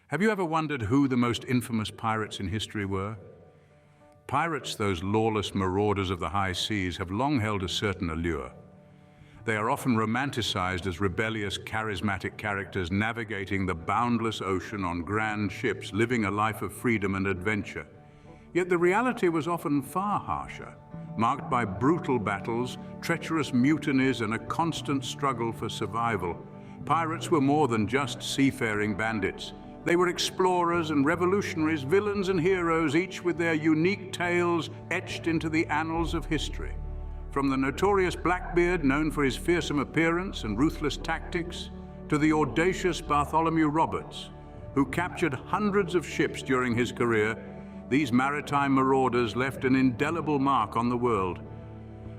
Have you ever wondered who the most infamous pirates in history were? Pirates, those lawless marauders of the high seas, have long held a certain allure. They are often romanticized as rebellious, charismatic characters navigating the boundless ocean on grand ships, living a life of freedom and adventure. Yet the reality was often far harsher, marked by brutal battles, treacherous mutinies, and a constant struggle for survival. Pirates were more than just seafaring bandits. They were explorers and revolutionaries, villains and heroes, each with their unique tales etched into the annals of history. From the notorious Blackbeard, known for his fearsome appearance and ruthless tactics, to the audacious Bartholomew Roberts, who captured hundreds of ships during his career, these maritime marauders left an indelible mark on the world.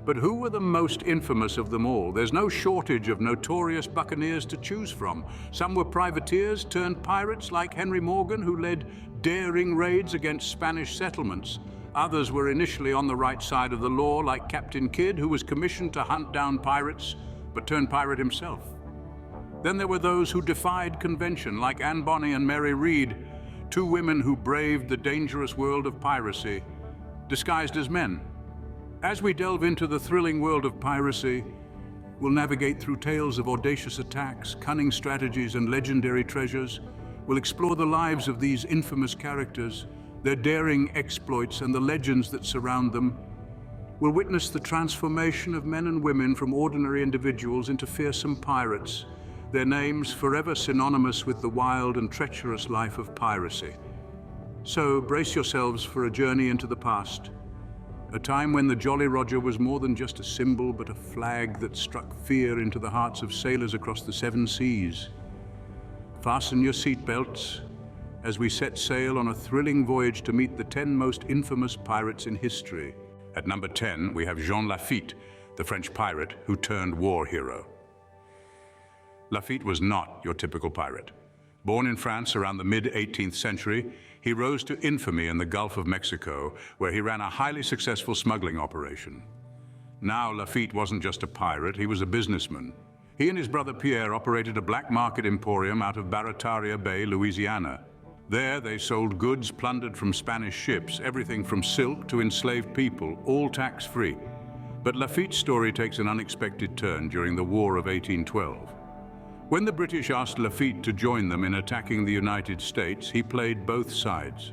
But who were the most infamous of them all? There's no shortage of notorious buccaneers to choose from. Some were privateers turned pirates like Henry Morgan, who led daring raids against Spanish settlements. Others were initially on the right side of the law, like Captain Kidd, who was commissioned to hunt down pirates, but turned pirate himself. Then there were those who defied convention, like Bonny and Mary Read, two women who braved the dangerous world of piracy, disguised as men. As we delve into the thrilling world of piracy, we'll navigate through tales of audacious attacks, cunning strategies, and legendary treasures. We'll explore the lives of these infamous characters, their daring exploits, and the legends that surround them. We'll witness the transformation of men and women from ordinary individuals into fearsome pirates, their names forever synonymous with the wild and treacherous life of piracy. So brace yourselves for a journey into the past, a time when the Jolly Roger was more than just a symbol, but a flag that struck fear into the hearts of sailors across the seven seas. Fasten your seatbelts as we set sail on a thrilling voyage to meet the 10 most infamous pirates in history. At number 10, we have Jean Lafitte, the French pirate who turned war hero. Lafitte was not your typical pirate. Born in France around the mid-18th century, he rose to infamy in the Gulf of Mexico, where he ran a highly successful smuggling operation. Now, Lafitte wasn't just a pirate, he was a businessman. He and his brother Pierre operated a black market emporium out of Barataria Bay, Louisiana. There, they sold goods plundered from Spanish ships, everything from silk to enslaved people, all tax-free. But Lafitte's story takes an unexpected turn during the War of 1812. When the British asked Lafitte to join them in attacking the United States, he played both sides.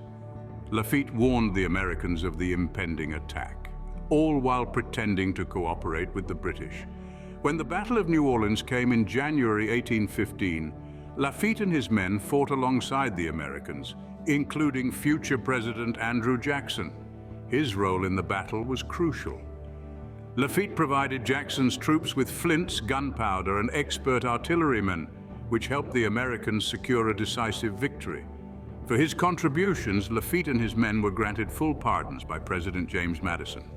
Lafitte warned the Americans of the impending attack, all while pretending to cooperate with the British. When the Battle of New Orleans came in January 1815, Lafitte and his men fought alongside the Americans, including future President Andrew Jackson. His role in the battle was crucial. Lafitte provided Jackson's troops with flints, gunpowder, and expert artillerymen, which helped the Americans secure a decisive victory. For his contributions, Lafitte and his men were granted full pardons by President James Madison.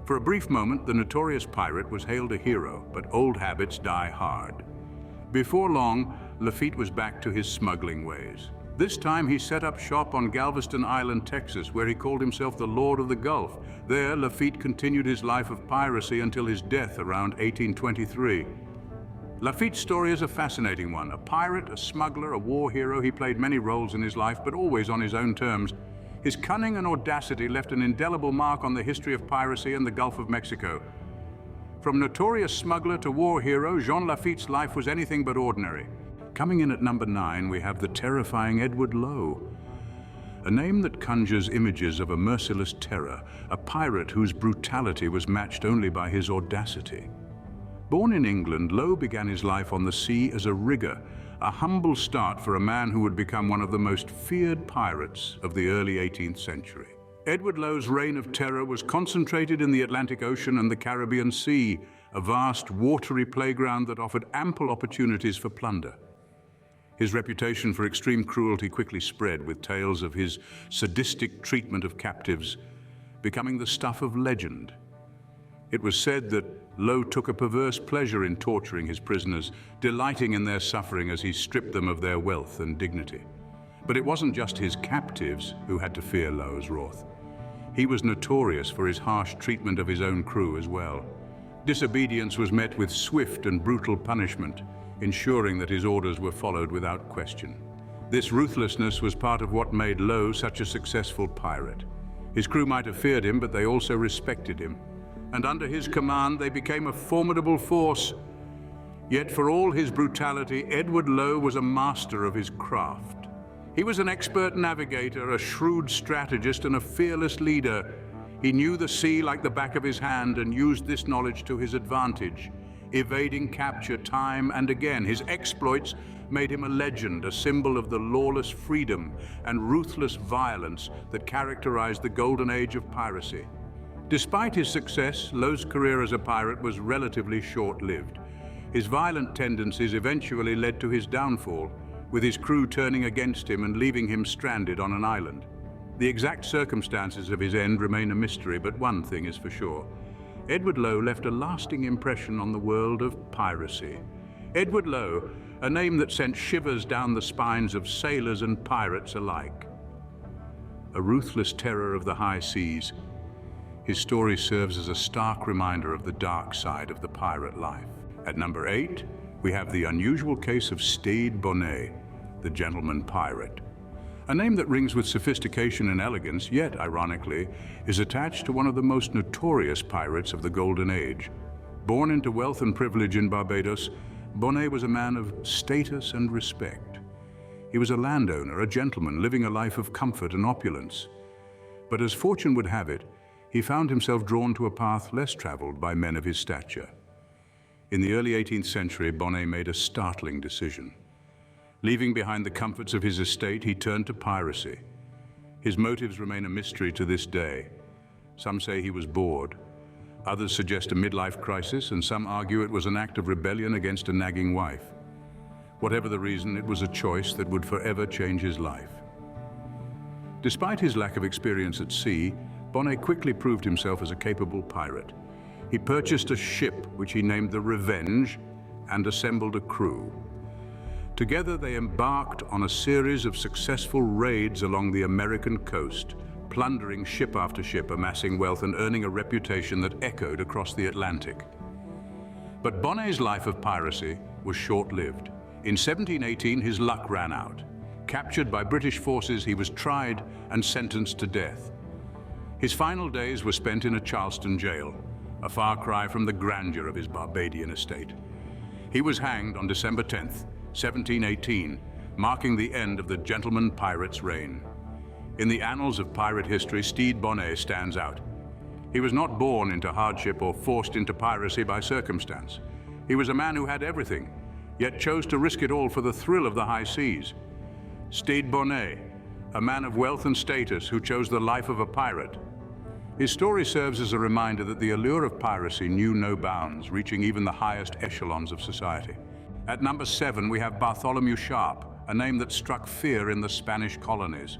For a brief moment, the notorious pirate was hailed a hero, but old habits die hard. Before long, Lafitte was back to his smuggling ways. This time he set up shop on Galveston Island, Texas, where he called himself the Lord of the Gulf. There, Lafitte continued his life of piracy until his death around 1823. Lafitte's story is a fascinating one. A pirate, a smuggler, a war hero, he played many roles in his life, but always on his own terms. His cunning and audacity left an indelible mark on the history of piracy in the Gulf of Mexico. From notorious smuggler to war hero, Jean Lafitte's life was anything but ordinary. Coming in at number 9, we have the terrifying Edward Lowe. A name that conjures images of a merciless terror, a pirate whose brutality was matched only by his audacity. Born in England, Lowe began his life on the sea as a rigger, a humble start for a man who would become one of the most feared pirates of the early 18th century. Edward Lowe's reign of terror was concentrated in the Atlantic Ocean and the Caribbean Sea, a vast watery playground that offered ample opportunities for plunder. His reputation for extreme cruelty quickly spread, with tales of his sadistic treatment of captives becoming the stuff of legend. It was said that Lowe took a perverse pleasure in torturing his prisoners, delighting in their suffering as he stripped them of their wealth and dignity. But it wasn't just his captives who had to fear Lowe's wrath. He was notorious for his harsh treatment of his own crew as well. Disobedience was met with swift and brutal punishment, ensuring that his orders were followed without question. This ruthlessness was part of what made Lowe such a successful pirate. His crew might have feared him, but they also respected him. And under his command, they became a formidable force. Yet for all his brutality, Edward Lowe was a master of his craft. He was an expert navigator, a shrewd strategist, and a fearless leader. He knew the sea like the back of his hand and used this knowledge to his advantage, evading capture time and again. His exploits made him a legend, a symbol of the lawless freedom and ruthless violence that characterized the golden age of piracy. Despite his success, Lowe's career as a pirate was relatively short-lived. His violent tendencies eventually led to his downfall, with his crew turning against him and leaving him stranded on an island. The exact circumstances of his end remain a mystery, but one thing is for sure. Edward Lowe left a lasting impression on the world of piracy. Edward Lowe, a name that sent shivers down the spines of sailors and pirates alike. A ruthless terror of the high seas, his story serves as a stark reminder of the dark side of the pirate life. At number 8, we have the unusual case of Bonny, the gentleman pirate. A name that rings with sophistication and elegance, yet, ironically, is attached to one of the most notorious pirates of the Golden Age. Born into wealth and privilege in Barbados, Bonny was a man of status and respect. He was a landowner, a gentleman, living a life of comfort and opulence. But as fortune would have it, he found himself drawn to a path less traveled by men of his stature. In the early 18th century, Bonny made a startling decision. Leaving behind the comforts of his estate, he turned to piracy. His motives remain a mystery to this day. Some say he was bored. Others suggest a midlife crisis, and some argue it was an act of rebellion against a nagging wife. Whatever the reason, it was a choice that would forever change his life. Despite his lack of experience at sea, Bonny quickly proved himself as a capable pirate. He purchased a ship, which he named the Revenge, and assembled a crew. Together they embarked on a series of successful raids along the American coast, plundering ship after ship, amassing wealth and earning a reputation that echoed across the Atlantic. But Bonny's life of piracy was short-lived. In 1718, his luck ran out. Captured by British forces, he was tried and sentenced to death. His final days were spent in a Charleston jail, a far cry from the grandeur of his Barbadian estate. He was hanged on December 10th, 1718, marking the end of the gentleman pirate's reign. In the annals of pirate history, Bonny stands out. He was not born into hardship or forced into piracy by circumstance. He was a man who had everything, yet chose to risk it all for the thrill of the high seas. Bonny, a man of wealth and status who chose the life of a pirate. His story serves as a reminder that the allure of piracy knew no bounds, reaching even the highest echelons of society. At number 7, we have Bartholomew Sharp, a name that struck fear in the Spanish colonies.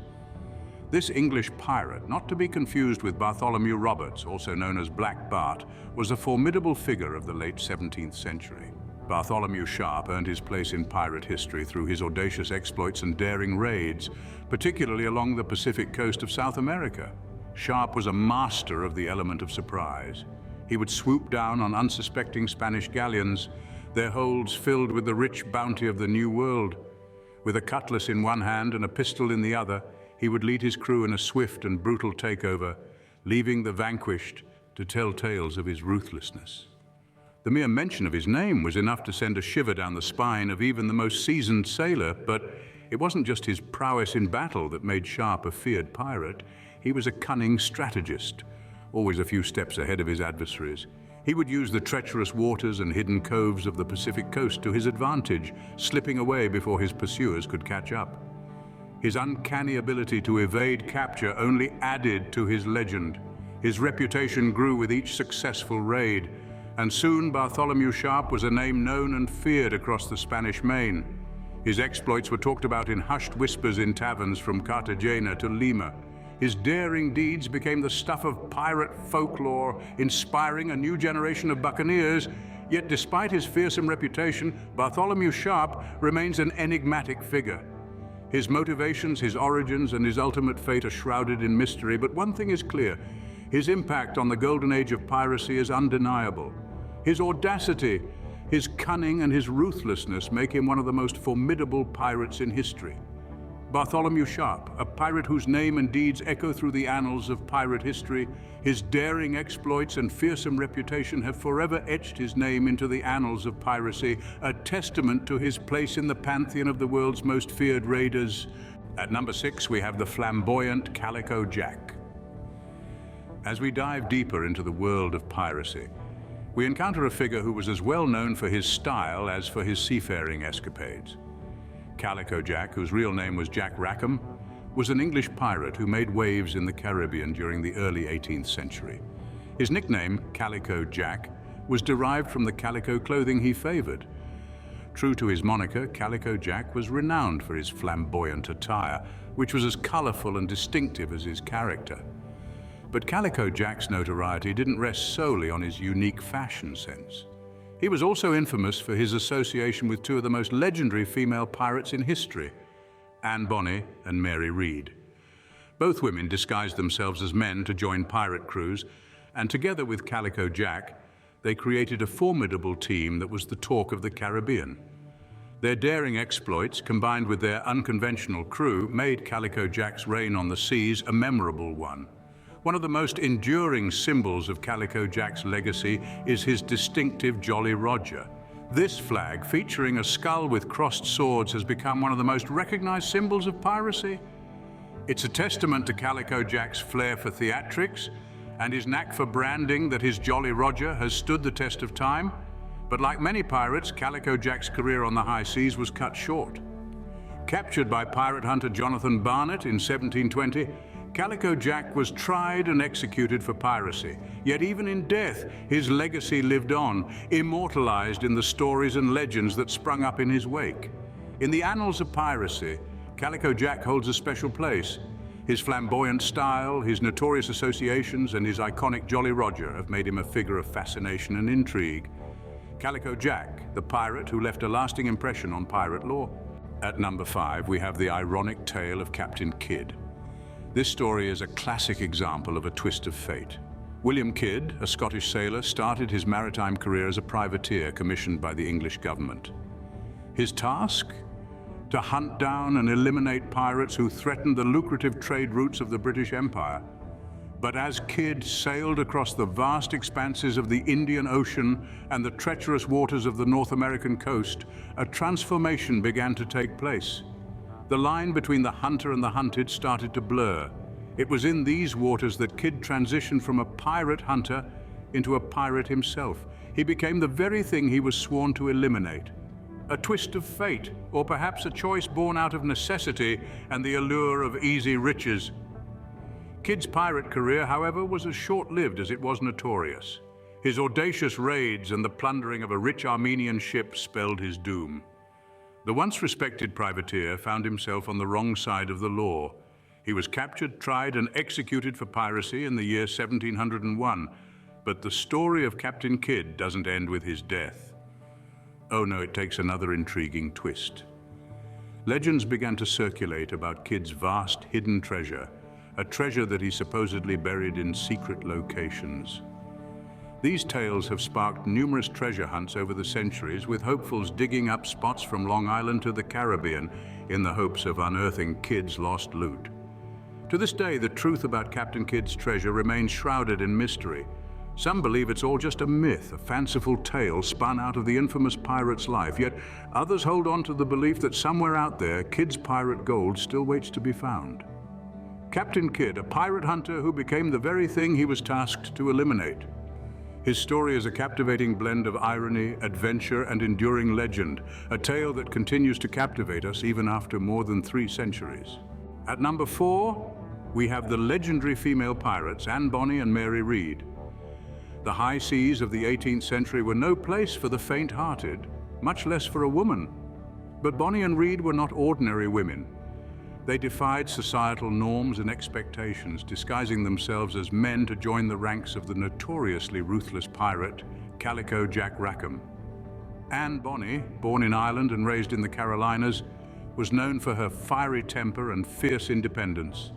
This English pirate, not to be confused with Bartholomew Roberts, also known as Black Bart, was a formidable figure of the late 17th century. Bartholomew Sharp earned his place in pirate history through his audacious exploits and daring raids, particularly along the Pacific coast of South America. Sharp was a master of the element of surprise. He would swoop down on unsuspecting Spanish galleons, their holds filled with the rich bounty of the New World. With a cutlass in one hand and a pistol in the other, he would lead his crew in a swift and brutal takeover, leaving the vanquished to tell tales of his ruthlessness. The mere mention of his name was enough to send a shiver down the spine of even the most seasoned sailor, but it wasn't just his prowess in battle that made Sharp a feared pirate. He was a cunning strategist, always a few steps ahead of his adversaries. He would use the treacherous waters and hidden coves of the Pacific coast to his advantage, slipping away before his pursuers could catch up. His uncanny ability to evade capture only added to his legend. His reputation grew with each successful raid, and soon Bartholomew Sharp was a name known and feared across the Spanish Main. His exploits were talked about in hushed whispers in taverns from Cartagena to Lima. His daring deeds became the stuff of pirate folklore, inspiring a new generation of buccaneers. Yet despite his fearsome reputation, Bartholomew Sharp remains an enigmatic figure. His motivations, his origins, and his ultimate fate are shrouded in mystery, but one thing is clear: his impact on the golden age of piracy is undeniable. His audacity, his cunning, and his ruthlessness make him one of the most formidable pirates in history. Bartholomew Sharp, a pirate whose name and deeds echo through the annals of pirate history. His daring exploits and fearsome reputation have forever etched his name into the annals of piracy, a testament to his place in the pantheon of the world's most feared raiders. At number 6, we have the flamboyant Calico Jack. As we dive deeper into the world of piracy, we encounter a figure who was as well known for his style as for his seafaring escapades. Calico Jack, whose real name was Jack Rackham, was an English pirate who made waves in the Caribbean during the early 18th century. His nickname, Calico Jack, was derived from the calico clothing he favored. True to his moniker, Calico Jack was renowned for his flamboyant attire, which was as colorful and distinctive as his character. But Calico Jack's notoriety didn't rest solely on his unique fashion sense. He was also infamous for his association with two of the most legendary female pirates in history, Bonny and Mary Read. Both women disguised themselves as men to join pirate crews, and together with Calico Jack, they created a formidable team that was the talk of the Caribbean. Their daring exploits, combined with their unconventional crew, made Calico Jack's reign on the seas a memorable one. One of the most enduring symbols of Calico Jack's legacy is his distinctive Jolly Roger. This flag, featuring a skull with crossed swords, has become one of the most recognized symbols of piracy. It's a testament to Calico Jack's flair for theatrics and his knack for branding that his Jolly Roger has stood the test of time. But like many pirates, Calico Jack's career on the high seas was cut short. Captured by pirate hunter Jonathan Barnett in 1720, Calico Jack was tried and executed for piracy. Yet even in death, his legacy lived on, immortalized in the stories and legends that sprung up in his wake. In the annals of piracy, Calico Jack holds a special place. His flamboyant style, his notorious associations, and his iconic Jolly Roger have made him a figure of fascination and intrigue. Calico Jack, the pirate who left a lasting impression on pirate lore. At number 5, we have the ironic tale of Captain Kidd. This story is a classic example of a twist of fate. William Kidd, a Scottish sailor, started his maritime career as a privateer commissioned by the English government. His task? To hunt down and eliminate pirates who threatened the lucrative trade routes of the British Empire. But as Kidd sailed across the vast expanses of the Indian Ocean and the treacherous waters of the North American coast, a transformation began to take place. The line between the hunter and the hunted started to blur. It was in these waters that Kidd transitioned from a pirate hunter into a pirate himself. He became the very thing he was sworn to eliminate. A twist of fate, or perhaps a choice born out of necessity and the allure of easy riches. Kidd's pirate career, however, was as short-lived as it was notorious. His audacious raids and the plundering of a rich Armenian ship spelled his doom. The once respected privateer found himself on the wrong side of the law. He was captured, tried, and executed for piracy in the year 1701. But the story of Captain Kidd doesn't end with his death. Oh no, it takes another intriguing twist. Legends began to circulate about Kidd's vast hidden treasure, a treasure that he supposedly buried in secret locations. These tales have sparked numerous treasure hunts over the centuries, with hopefuls digging up spots from Long Island to the Caribbean in the hopes of unearthing Kidd's lost loot. To this day, the truth about Captain Kidd's treasure remains shrouded in mystery. Some believe it's all just a myth, a fanciful tale spun out of the infamous pirate's life, yet others hold on to the belief that somewhere out there, Kidd's pirate gold still waits to be found. Captain Kidd, a pirate hunter who became the very thing he was tasked to eliminate. His story is a captivating blend of irony, adventure, and enduring legend, a tale that continues to captivate us even after more than 3 centuries. At number 4, we have the legendary female pirates Bonny and Mary Read. The high seas of the 18th century were no place for the faint-hearted, much less for a woman. But Bonny and Read were not ordinary women. They defied societal norms and expectations, disguising themselves as men to join the ranks of the notoriously ruthless pirate, Calico Jack Rackham. Bonny, born in Ireland and raised in the Carolinas, was known for her fiery temper and fierce independence.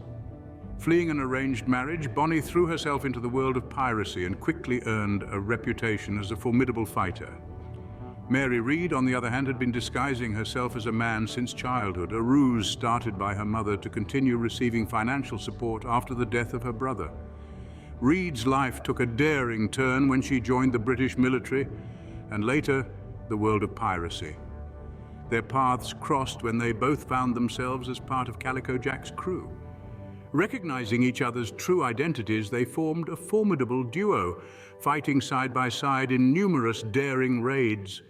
Fleeing an arranged marriage, Bonny threw herself into the world of piracy and quickly earned a reputation as a formidable fighter. Mary Read, on the other hand, had been disguising herself as a man since childhood, a ruse started by her mother to continue receiving financial support after the death of her brother. Read's life took a daring turn when she joined the British military and later the world of piracy. Their paths crossed when they both found themselves as part of Calico Jack's crew. Recognizing each other's true identities, they formed a formidable duo, fighting side by side in numerous daring raids.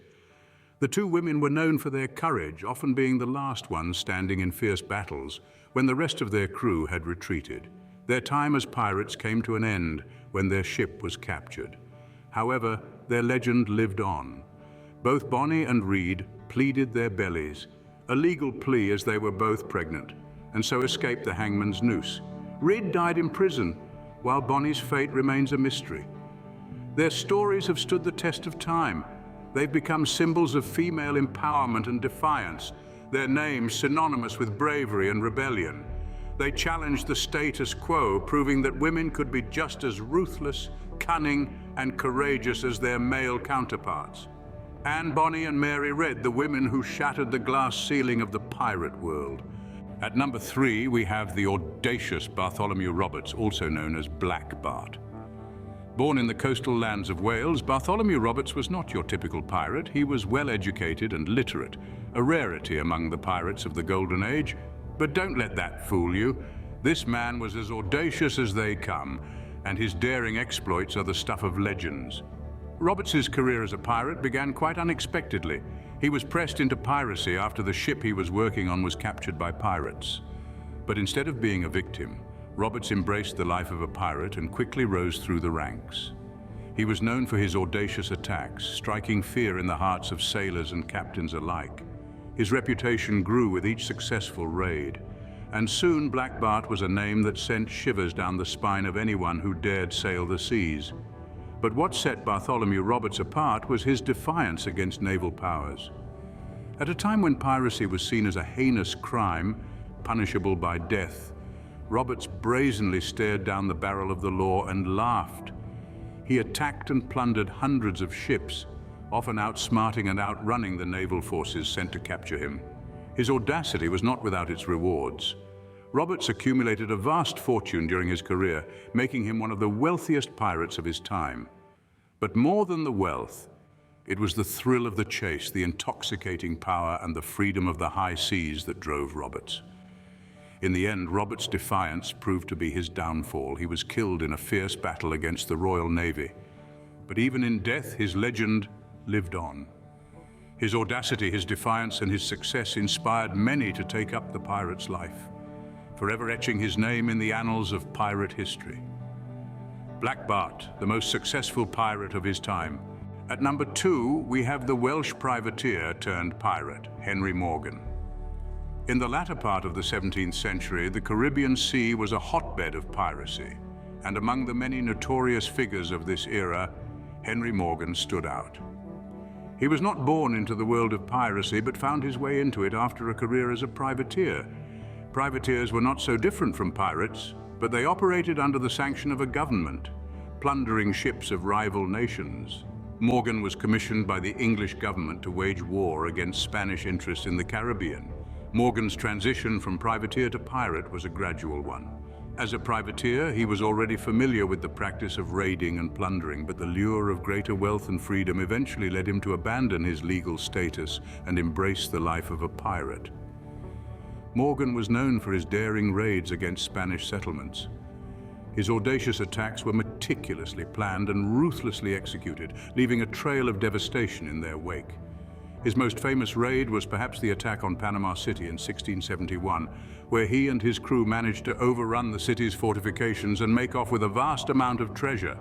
The two women were known for their courage, often being the last ones standing in fierce battles when the rest of their crew had retreated. Their time as pirates came to an end when their ship was captured. However, their legend lived on. Both Bonny and Read pleaded their bellies, a legal plea as they were both pregnant, and so escaped the hangman's noose. Read died in prison, while Bonny's fate remains a mystery. Their stories have stood the test of time. They've become symbols of female empowerment and defiance, their names synonymous with bravery and rebellion. They challenged the status quo, proving that women could be just as ruthless, cunning, and courageous as their male counterparts. Anne Bonny and Mary Read, the women who shattered the glass ceiling of the pirate world. At number 3, we have the audacious Bartholomew Roberts, also known as Blackbeard. Born in the coastal lands of Wales, Bartholomew Roberts was not your typical pirate. He was well-educated and literate, a rarity among the pirates of the Golden Age. But don't let that fool you. This man was as audacious as they come, and his daring exploits are the stuff of legends. Roberts's career as a pirate began quite unexpectedly. He was pressed into piracy after the ship he was working on was captured by pirates. But instead of being a victim, Roberts embraced the life of a pirate and quickly rose through the ranks. He was known for his audacious attacks, striking fear in the hearts of sailors and captains alike. His reputation grew with each successful raid, and soon Blackbeard was a name that sent shivers down the spine of anyone who dared sail the seas. But what set Bartholomew Roberts apart was his defiance against naval powers. At a time when piracy was seen as a heinous crime, punishable by death, Roberts brazenly stared down the barrel of the law and laughed. He attacked and plundered hundreds of ships, often outsmarting and outrunning the naval forces sent to capture him. His audacity was not without its rewards. Roberts accumulated a vast fortune during his career, making him one of the wealthiest pirates of his time. But more than the wealth, it was the thrill of the chase, the intoxicating power, and the freedom of the high seas that drove Roberts. In the end, Roberts' defiance proved to be his downfall. He was killed in a fierce battle against the Royal Navy. But even in death, his legend lived on. His audacity, his defiance, and his success inspired many to take up the pirate's life, forever etching his name in the annals of pirate history. Blackbeard, the most successful pirate of his time. At number 2, we have the Welsh privateer turned pirate, Henry Morgan. In the latter part of the 17th century, the Caribbean Sea was a hotbed of piracy, and among the many notorious figures of this era, Henry Morgan stood out. He was not born into the world of piracy, but found his way into it after a career as a privateer. Privateers were not so different from pirates, but they operated under the sanction of a government, plundering ships of rival nations. Morgan was commissioned by the English government to wage war against Spanish interests in the Caribbean. Morgan's transition from privateer to pirate was a gradual one. As a privateer, he was already familiar with the practice of raiding and plundering, but the lure of greater wealth and freedom eventually led him to abandon his legal status and embrace the life of a pirate. Morgan was known for his daring raids against Spanish settlements. His audacious attacks were meticulously planned and ruthlessly executed, leaving a trail of devastation in their wake. His most famous raid was perhaps the attack on Panama City in 1671, where he and his crew managed to overrun the city's fortifications and make off with a vast amount of treasure.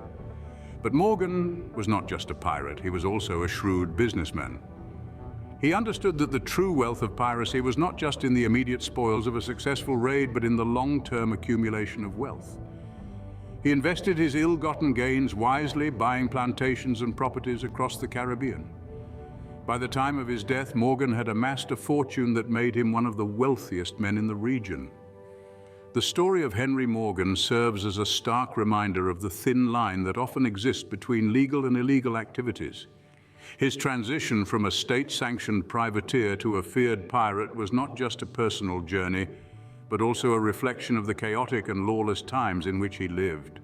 But Morgan was not just a pirate, he was also a shrewd businessman. He understood that the true wealth of piracy was not just in the immediate spoils of a successful raid, but in the long-term accumulation of wealth. He invested his ill-gotten gains wisely, buying plantations and properties across the Caribbean. By the time of his death, Morgan had amassed a fortune that made him one of the wealthiest men in the region. The story of Henry Morgan serves as a stark reminder of the thin line that often exists between legal and illegal activities. His transition from a state-sanctioned privateer to a feared pirate was not just a personal journey, but also a reflection of the chaotic and lawless times in which he lived.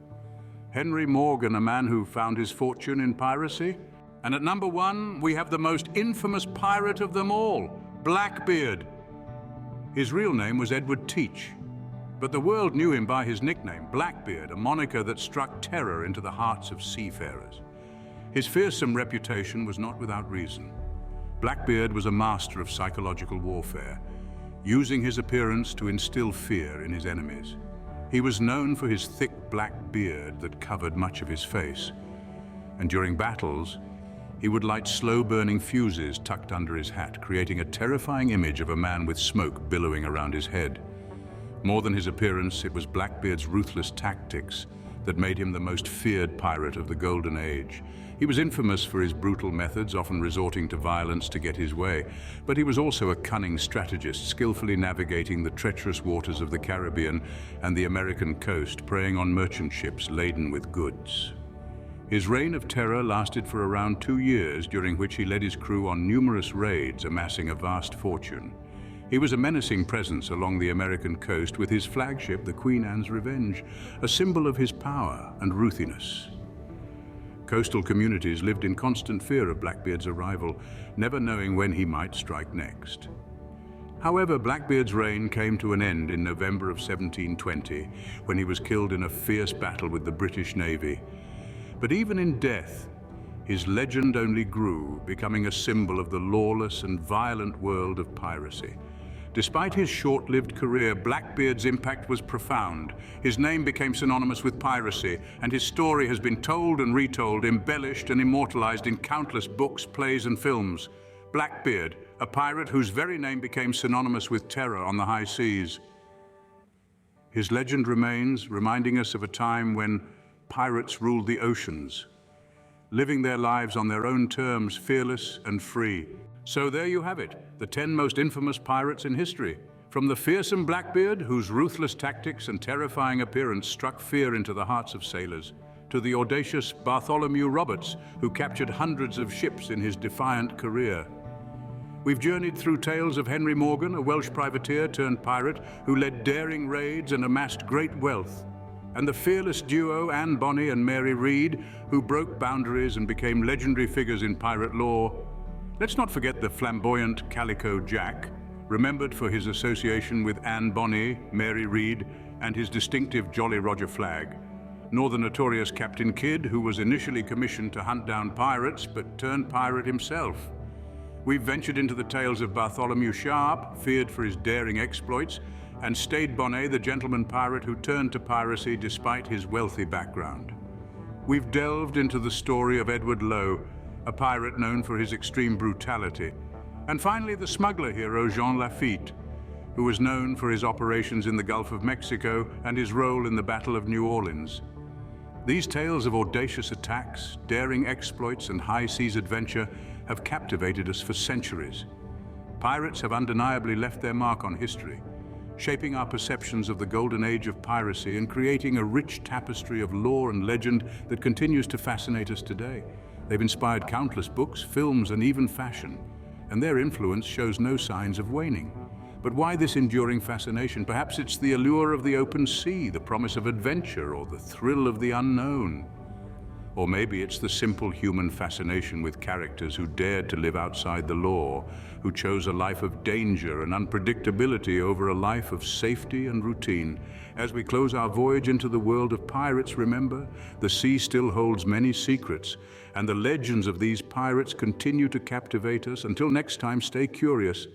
Henry Morgan, a man who found his fortune in piracy. And at number 1, we have the most infamous pirate of them all, Blackbeard. His real name was Edward Teach, but the world knew him by his nickname, Blackbeard, a moniker that struck terror into the hearts of seafarers. His fearsome reputation was not without reason. Blackbeard was a master of psychological warfare, using his appearance to instill fear in his enemies. He was known for his thick black beard that covered much of his face, and during battles, he would light slow-burning fuses tucked under his hat, creating a terrifying image of a man with smoke billowing around his head. More than his appearance, it was Blackbeard's ruthless tactics that made him the most feared pirate of the Golden Age. He was infamous for his brutal methods, often resorting to violence to get his way, but he was also a cunning strategist, skillfully navigating the treacherous waters of the Caribbean and the American coast, preying on merchant ships laden with goods. His reign of terror lasted for around 2 years, during which he led his crew on numerous raids, amassing a vast fortune. He was a menacing presence along the American coast with his flagship, the Queen Anne's Revenge, a symbol of his power and ruthiness. Coastal communities lived in constant fear of Blackbeard's arrival, never knowing when he might strike next. However, Blackbeard's reign came to an end in November of 1720, when he was killed in a fierce battle with the British Navy. But even in death, his legend only grew, becoming a symbol of the lawless and violent world of piracy. Despite his short-lived career, Blackbeard's impact was profound. His name became synonymous with piracy, and his story has been told and retold, embellished and immortalized in countless books, plays, and films. Blackbeard, a pirate whose very name became synonymous with terror on the high seas. His legend remains, reminding us of a time when pirates ruled the oceans, living their lives on their own terms, fearless and free. So there you have it, the 10 most infamous pirates in history. From the fearsome Blackbeard, whose ruthless tactics and terrifying appearance struck fear into the hearts of sailors, to the audacious Bartholomew Roberts, who captured hundreds of ships in his defiant career. We've journeyed through tales of Henry Morgan, a Welsh privateer turned pirate who led daring raids and amassed great wealth, and the fearless duo Bonny and Mary Read, who broke boundaries and became legendary figures in pirate lore. Let's not forget the flamboyant Calico Jack, remembered for his association with Bonny, Mary Read, and his distinctive Jolly Roger flag, nor the notorious Captain Kidd, who was initially commissioned to hunt down pirates but turned pirate himself. We've ventured into the tales of Bartholomew Sharp, feared for his daring exploits, and Stade Bonnet, the gentleman pirate who turned to piracy despite his wealthy background. We've delved into the story of Edward Lowe, a pirate known for his extreme brutality, and finally the smuggler hero Jean Lafitte, who was known for his operations in the Gulf of Mexico and his role in the Battle of New Orleans. These tales of audacious attacks, daring exploits, and high seas adventure have captivated us for centuries. Pirates have undeniably left their mark on history, shaping our perceptions of the golden age of piracy and creating a rich tapestry of lore and legend that continues to fascinate us today. They've inspired countless books, films, and even fashion, and their influence shows no signs of waning. But why this enduring fascination? Perhaps it's the allure of the open sea, the promise of adventure, or the thrill of the unknown. Or maybe it's the simple human fascination with characters who dared to live outside the law, who chose a life of danger and unpredictability over a life of safety and routine. As we close our voyage into the world of pirates, remember, the sea still holds many secrets, and the legends of these pirates continue to captivate us. Until next time, stay curious.